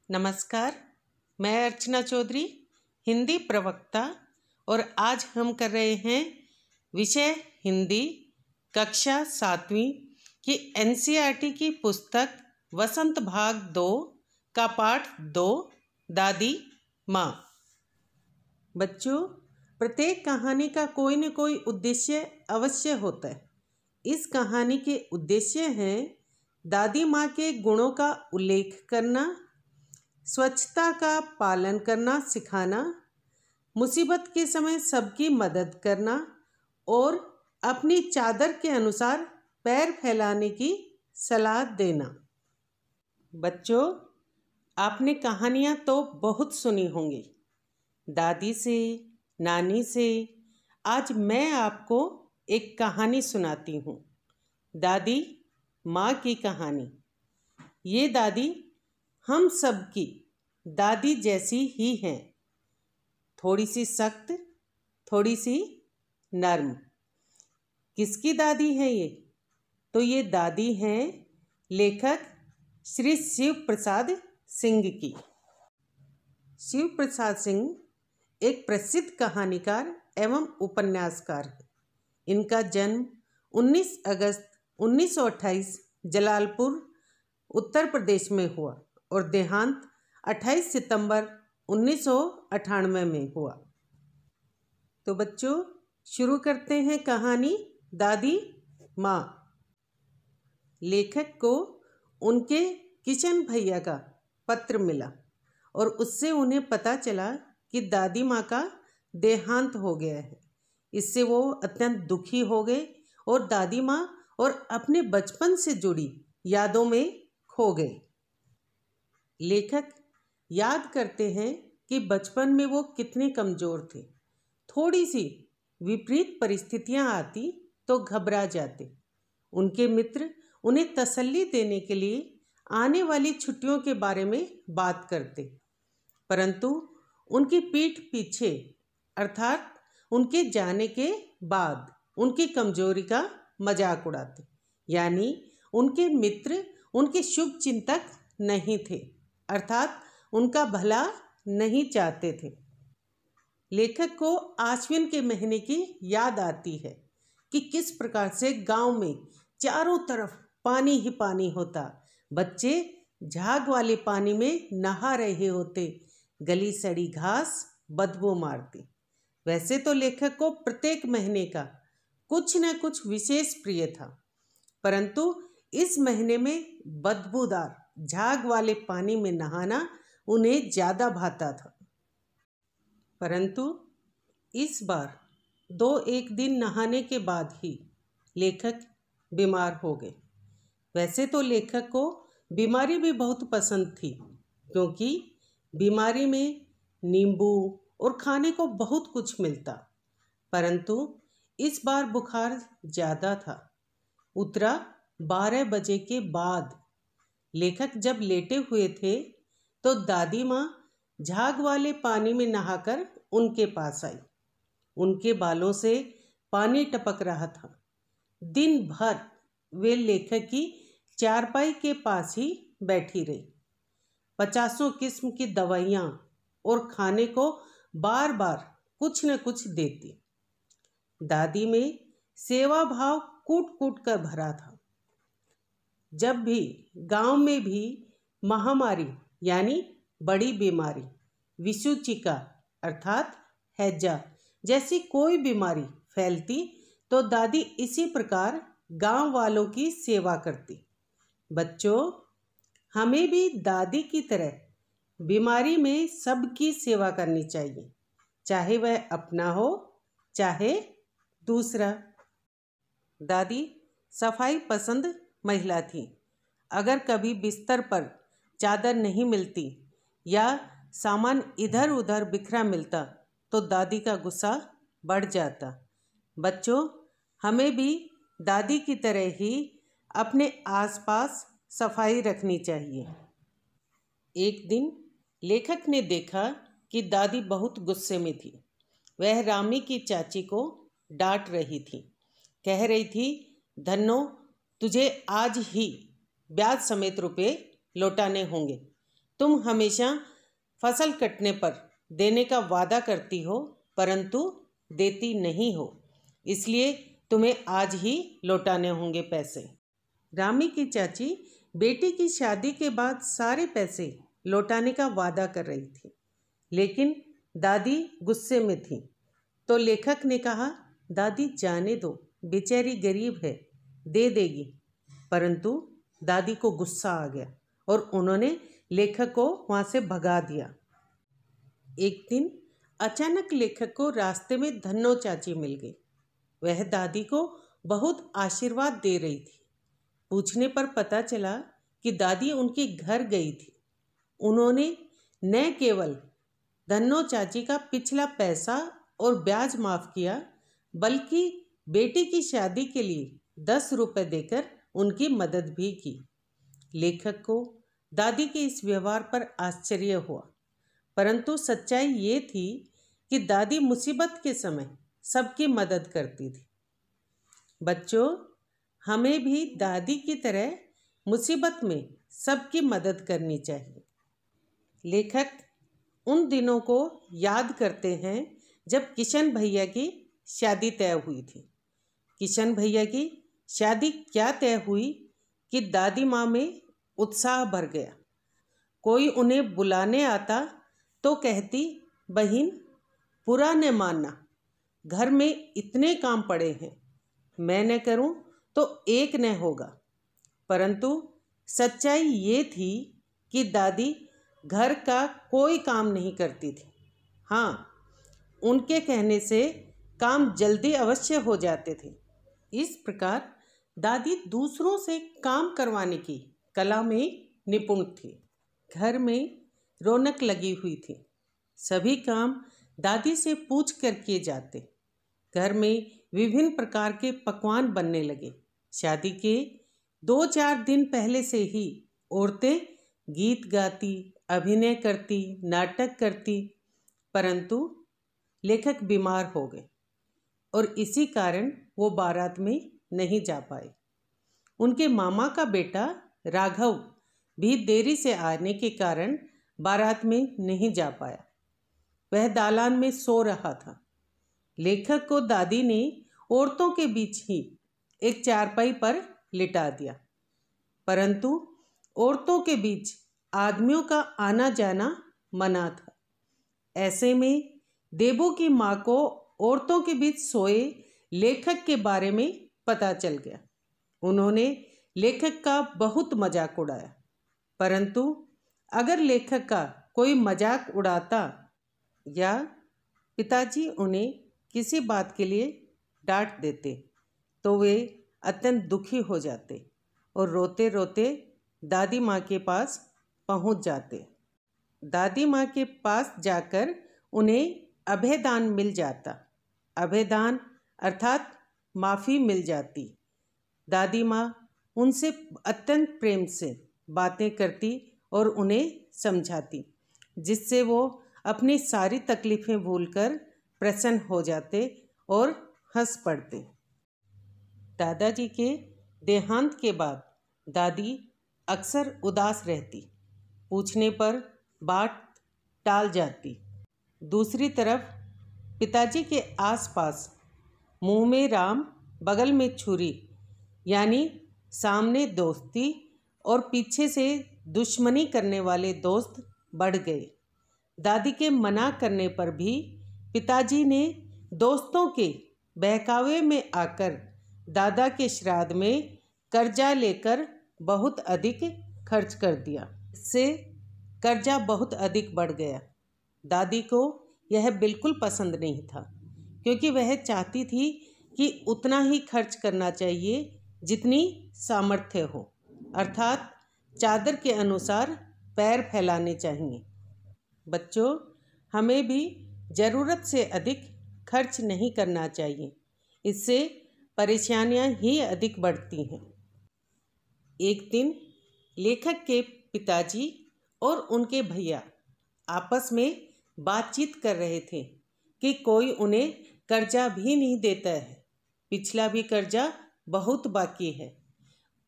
नमस्कार, मैं अर्चना चौधरी, हिंदी प्रवक्ता, और आज हम कर रहे हैं विषय हिंदी कक्षा 7वीं की एनसीईआरटी की पुस्तक वसंत भाग 2 का पाठ 2 दादी माँ। बच्चों, प्रत्येक कहानी का कोई न कोई उद्देश्य अवश्य होता है। इस कहानी के उद्देश्य हैं दादी माँ के गुणों का उल्लेख करना, स्वच्छता का पालन करना सिखाना, मुसीबत के समय सबकी मदद करना और अपनी चादर के अनुसार पैर फैलाने की सलाह देना। बच्चों, आपने कहानियाँ तो बहुत सुनी होंगी, दादी से, नानी से। आज मैं आपको एक कहानी सुनाती हूँ, दादी माँ की कहानी। ये दादी हम सब की दादी जैसी ही हैं, थोड़ी सी सख्त, थोड़ी सी नर्म। किसकी दादी है ये? तो ये दादी हैं लेखक श्री शिव प्रसाद सिंह की। शिव प्रसाद सिंह एक प्रसिद्ध कहानीकार एवं उपन्यासकार हैं। इनका जन्म 19 अगस्त 1928 जलालपुर उत्तर प्रदेश में हुआ और देहांत 28 सितंबर 1998 में हुआ। तो बच्चों, शुरू करते हैं कहानी दादी माँ। लेखक को उनके किशन भैया का पत्र मिला और उससे उन्हें पता चला कि दादी माँ का देहांत हो गया है। इससे वो अत्यंत दुखी हो गए और दादी माँ और अपने बचपन से जुड़ी यादों में खो गए। लेखक याद करते हैं कि बचपन में वो कितने कमज़ोर थे। थोड़ी सी विपरीत परिस्थितियां आती तो घबरा जाते। उनके मित्र उन्हें तसल्ली देने के लिए आने वाली छुट्टियों के बारे में बात करते, परंतु उनकी पीठ पीछे अर्थात उनके जाने के बाद उनकी कमजोरी का मजाक उड़ाते। यानी उनके मित्र उनके शुभ चिंतक नहीं थे, अर्थात उनका भला नहीं चाहते थे। लेखक को आश्विन के महीने की याद आती है कि किस प्रकार से गांव में चारों तरफ पानी ही पानी होता। बच्चे झाग वाले पानी में नहा रहे होते, गली सड़ी घास बदबू मारती। वैसे तो लेखक को प्रत्येक महीने का कुछ न कुछ विशेष प्रिय था, परंतु इस महीने में बदबूदार झाग वाले पानी में नहाना उन्हें ज़्यादा भाता था। परंतु इस बार 2-1 दिन नहाने के बाद ही लेखक बीमार हो गए। वैसे तो लेखक को बीमारी भी बहुत पसंद थी, क्योंकि बीमारी में नींबू और खाने को बहुत कुछ मिलता, परंतु इस बार बुखार ज़्यादा था। उतरा 12 बजे के बाद। लेखक जब लेटे हुए थे तो दादी माँ झाग वाले पानी में नहाकर उनके पास आई। उनके बालों से पानी टपक रहा था। दिन भर वे लेखक की चारपाई के पास ही बैठी रही। 50 किस्म की दवाइयाँ और खाने को बार बार कुछ न कुछ देती। दादी में सेवा भाव कूट कूट कर भरा था। जब भी गांव में भी महामारी यानी बड़ी बीमारी, विषुचिका अर्थात हैजा जैसी कोई बीमारी फैलती तो दादी इसी प्रकार गांव वालों की सेवा करती। बच्चों, हमें भी दादी की तरह बीमारी में सबकी सेवा करनी चाहिए, चाहे वह अपना हो चाहे दूसरा। दादी सफाई पसंद महिला थी। अगर कभी बिस्तर पर चादर नहीं मिलती या सामान इधर उधर बिखरा मिलता तो दादी का गुस्सा बढ़ जाता। बच्चों, हमें भी दादी की तरह ही अपने आसपास सफाई रखनी चाहिए। एक दिन लेखक ने देखा कि दादी बहुत गुस्से में थी। वह रामी की चाची को डांट रही थी। कह रही थी, धन्नो, तुझे आज ही ब्याज समेत रुपये लौटाने होंगे, तुम हमेशा फसल कटने पर देने का वादा करती हो परंतु देती नहीं हो, इसलिए तुम्हें आज ही लौटाने होंगे पैसे। रामी की चाची बेटी की शादी के बाद सारे पैसे लौटाने का वादा कर रही थी, लेकिन दादी गुस्से में थी। तो लेखक ने कहा, दादी जाने दो, बेचारी गरीब है, दे देगी। परंतु दादी को गुस्सा आ गया और उन्होंने लेखक को वहाँ से भगा दिया। एक दिन अचानक लेखक को रास्ते में धन्नो चाची मिल गई। वह दादी को बहुत आशीर्वाद दे रही थी। पूछने पर पता चला कि दादी उनके घर गई थी। उन्होंने न केवल धन्नो चाची का पिछला पैसा और ब्याज माफ़ किया, बल्कि बेटी की शादी के लिए 10 रुपये देकर उनकी मदद भी की। लेखक को दादी के इस व्यवहार पर आश्चर्य हुआ, परंतु सच्चाई ये थी कि दादी मुसीबत के समय सबकी मदद करती थी। बच्चों, हमें भी दादी की तरह मुसीबत में सबकी मदद करनी चाहिए। लेखक उन दिनों को याद करते हैं जब किशन भैया की शादी तय हुई थी। किशन भैया की शादी क्या तय हुई कि दादी माँ में उत्साह भर गया। कोई उन्हें बुलाने आता तो कहती, बहन बुरा न मानना, घर में इतने काम पड़े हैं, मैं न करूं तो एक न होगा। परंतु सच्चाई ये थी कि दादी घर का कोई काम नहीं करती थी। हाँ, उनके कहने से काम जल्दी अवश्य हो जाते थे। इस प्रकार दादी दूसरों से काम करवाने की कला में निपुण थी। घर में रौनक लगी हुई थी। सभी काम दादी से पूछ कर किए जाते। घर में विभिन्न प्रकार के पकवान बनने लगे। शादी के 2-4 दिन पहले से ही औरतें गीत गाती, अभिनय करती, नाटक करती। परंतु लेखक बीमार हो गए और इसी कारण वो बारात में नहीं जा पाए। उनके मामा का बेटा राघव भी देरी से आने के कारण बारात में नहीं जा पाया। वह दालान में सो रहा था। लेखक को दादी ने औरतों के बीच ही एक चारपाई पर लिटा दिया, परंतु औरतों के बीच आदमियों का आना जाना मना था। ऐसे में देबू की माँ को औरतों के बीच सोए लेखक के बारे में पता चल गया। उन्होंने लेखक का बहुत मजाक उड़ाया, परंतु अगर लेखक का कोई मजाक उड़ाता या पिताजी उन्हें किसी बात के लिए डांट देते तो वे अत्यंत दुखी हो जाते और रोते रोते दादी माँ के पास पहुँच जाते। दादी माँ के पास जाकर उन्हें अभयदान मिल जाता। अभयदान अर्थात माफ़ी मिल जाती। दादी माँ उनसे अत्यंत प्रेम से बातें करती और उन्हें समझाती, जिससे वो अपनी सारी तकलीफ़ें भूलकर प्रसन्न हो जाते और हंस पड़ते। दादाजी के देहांत के बाद दादी अक्सर उदास रहती। पूछने पर बात टाल जाती। दूसरी तरफ पिताजी के आसपास मुंह में राम बगल में छुरी, यानी सामने दोस्ती और पीछे से दुश्मनी करने वाले दोस्त बढ़ गए। दादी के मना करने पर भी पिताजी ने दोस्तों के बहकावे में आकर दादा के श्राद्ध में कर्जा लेकर बहुत अधिक खर्च कर दिया। इससे कर्जा बहुत अधिक बढ़ गया। दादी को यह बिल्कुल पसंद नहीं था, क्योंकि वह चाहती थी कि उतना ही खर्च करना चाहिए जितनी सामर्थ्य हो, अर्थात चादर के अनुसार पैर फैलाने चाहिए। बच्चों, हमें भी ज़रूरत से अधिक खर्च नहीं करना चाहिए, इससे परेशानियां ही अधिक बढ़ती हैं। एक दिन लेखक के पिताजी और उनके भैया आपस में बातचीत कर रहे थे कि कोई उन्हें कर्जा भी नहीं देता है, पिछला भी कर्जा बहुत बाकी है।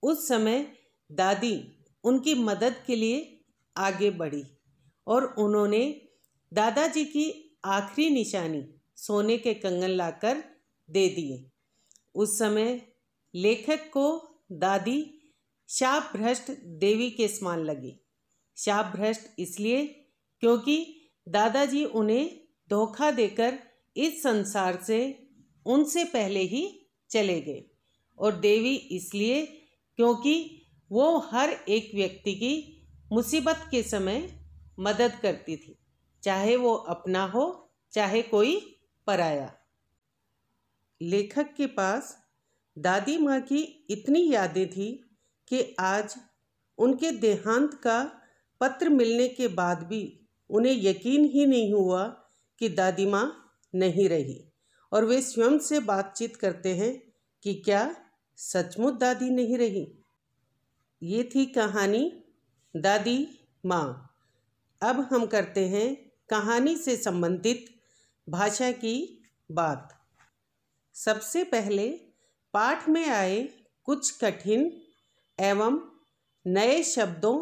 उस समय दादी उनकी मदद के लिए आगे बढ़ी और उन्होंने दादाजी की आखिरी निशानी सोने के कंगन लाकर दे दिए। उस समय लेखक को दादी शाप भ्रष्ट देवी के समान लगी। शाप भ्रष्ट इसलिए क्योंकि दादाजी उन्हें धोखा देकर इस संसार से उनसे पहले ही चले गए, और देवी इसलिए क्योंकि वो हर एक व्यक्ति की मुसीबत के समय मदद करती थी, चाहे वो अपना हो चाहे कोई पराया। लेखक के पास दादी माँ की इतनी यादें थी कि आज उनके देहांत का पत्र मिलने के बाद भी उन्हें यकीन ही नहीं हुआ कि दादी माँ नहीं रही, और वे स्वयं से बातचीत करते हैं कि क्या सचमुच दादी नहीं रही। ये थी कहानी दादी माँ। अब हम करते हैं कहानी से संबंधित भाषा की बात। सबसे पहले पाठ में आए कुछ कठिन एवं नए शब्दों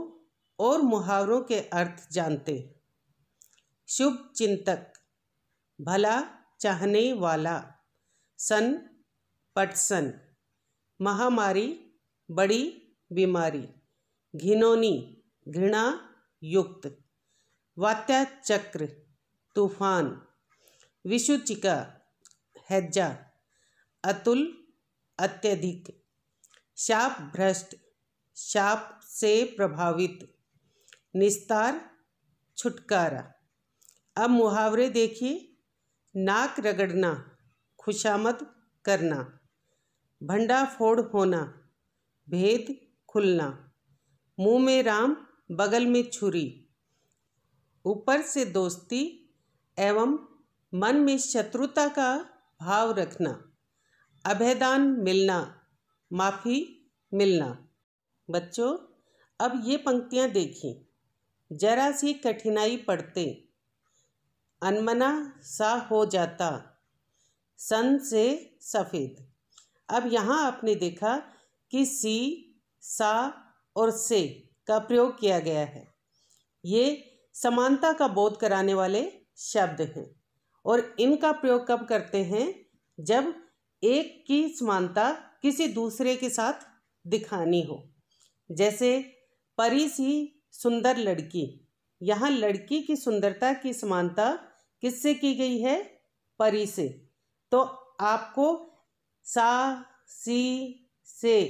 और मुहावरों के अर्थ जानते। शुभ चिंतक, भला चाहने वाला, सन पटसन, महामारी बड़ी बीमारी, घिनौनी घृणा युक्त, वात्याचक्र तूफान, विषुचिका हैजा, अतुल अत्यधिक, शाप भ्रष्ट शाप से प्रभावित, निस्तार छुटकारा। अब मुहावरे देखिए। नाक रगड़ना खुशामद करना, भंडाफोड़ होना भेद खुलना, मुंह में राम बगल में छुरी, ऊपर से दोस्ती एवं मन में शत्रुता का भाव रखना, अभयदान मिलना, माफ़ी मिलना। बच्चों, अब ये पंक्तियाँ देखिए। जरा सी कठिनाई पड़ते अनमना सा हो जाता, सन से सफ़ेद। अब यहाँ आपने देखा कि सी, सा और से का प्रयोग किया गया है। ये समानता का बोध कराने वाले शब्द हैं, और इनका प्रयोग कब करते हैं? जब एक की समानता किसी दूसरे के साथ दिखानी हो। जैसे परी सी सुंदर लड़की, यहाँ लड़की की सुंदरता की समानता किससे की गई है? परी से। तो आपको सा, सी, से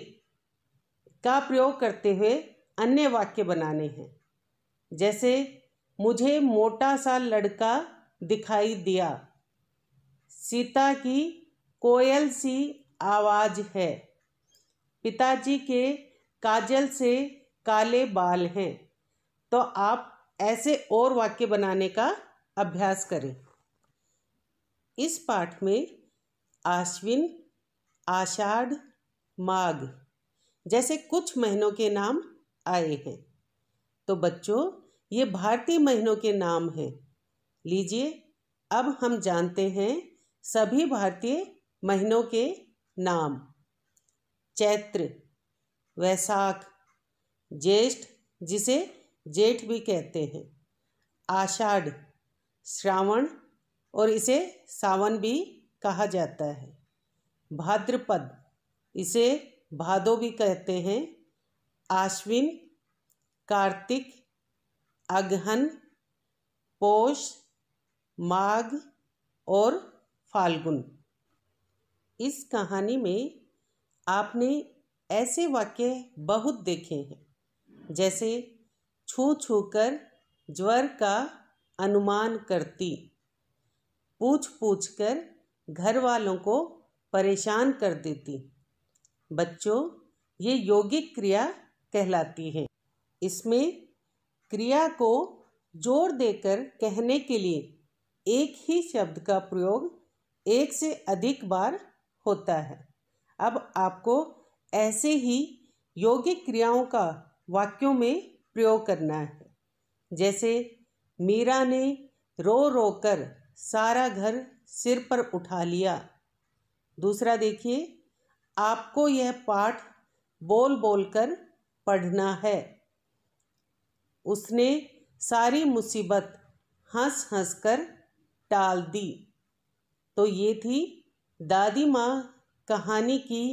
का प्रयोग करते हुए अन्य वाक्य बनाने हैं। जैसे मुझे मोटा सा लड़का दिखाई दिया, सीता की कोयल सी आवाज़ है, पिताजी के काजल से काले बाल हैं। तो आप ऐसे और वाक्य बनाने का अभ्यास करें। इस पाठ में आश्विन, आषाढ़, माघ जैसे कुछ महीनों के नाम आए हैं। तो बच्चों, ये भारतीय महीनों के नाम हैं। लीजिए, अब हम जानते हैं सभी भारतीय महीनों के नाम। चैत्र, वैशाख, ज्येष्ठ जिसे जेठ भी कहते हैं, आषाढ़, श्रावण और इसे सावन भी कहा जाता है, भाद्रपद, इसे भादो भी कहते हैं, आश्विन, कार्तिक, अगहन, पौष, माघ और फाल्गुन। इस कहानी में आपने ऐसे वाक्य बहुत देखे हैं, जैसे छू छू कर ज्वर का अनुमान करती, पूछ पूछ कर घर वालों को परेशान कर देती। बच्चों, ये यौगिक क्रिया कहलाती है। इसमें क्रिया को जोर देकर कहने के लिए एक ही शब्द का प्रयोग एक से अधिक बार होता है। अब आपको ऐसे ही यौगिक क्रियाओं का वाक्यों में प्रयोग करना है। जैसे मीरा ने रो रो कर सारा घर सिर पर उठा लिया। दूसरा देखिए, आपको यह पाठ बोल बोल कर पढ़ना है। उसने सारी मुसीबत हंस हंस कर टाल दी। तो ये थी दादी माँ कहानी की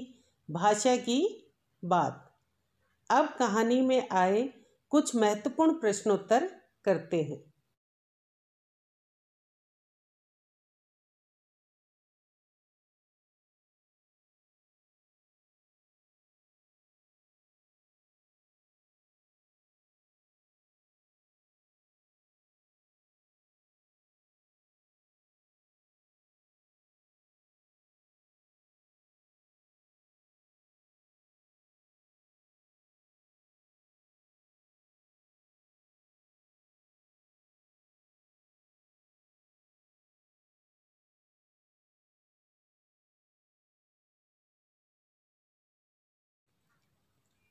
भाषा की बात। अब कहानी में आए कुछ महत्वपूर्ण प्रश्नोत्तर करते हैं।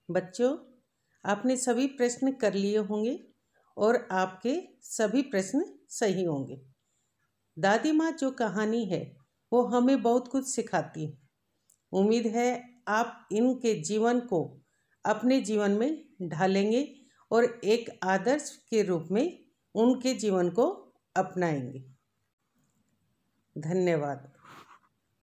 बच्चों, आपने सभी प्रश्न कर लिए होंगे और आपके सभी प्रश्न सही होंगे। दादी माँ जो कहानी है वो हमें बहुत कुछ सिखाती है। उम्मीद है आप इनके जीवन को अपने जीवन में ढालेंगे और एक आदर्श के रूप में उनके जीवन को अपनाएंगे। धन्यवाद।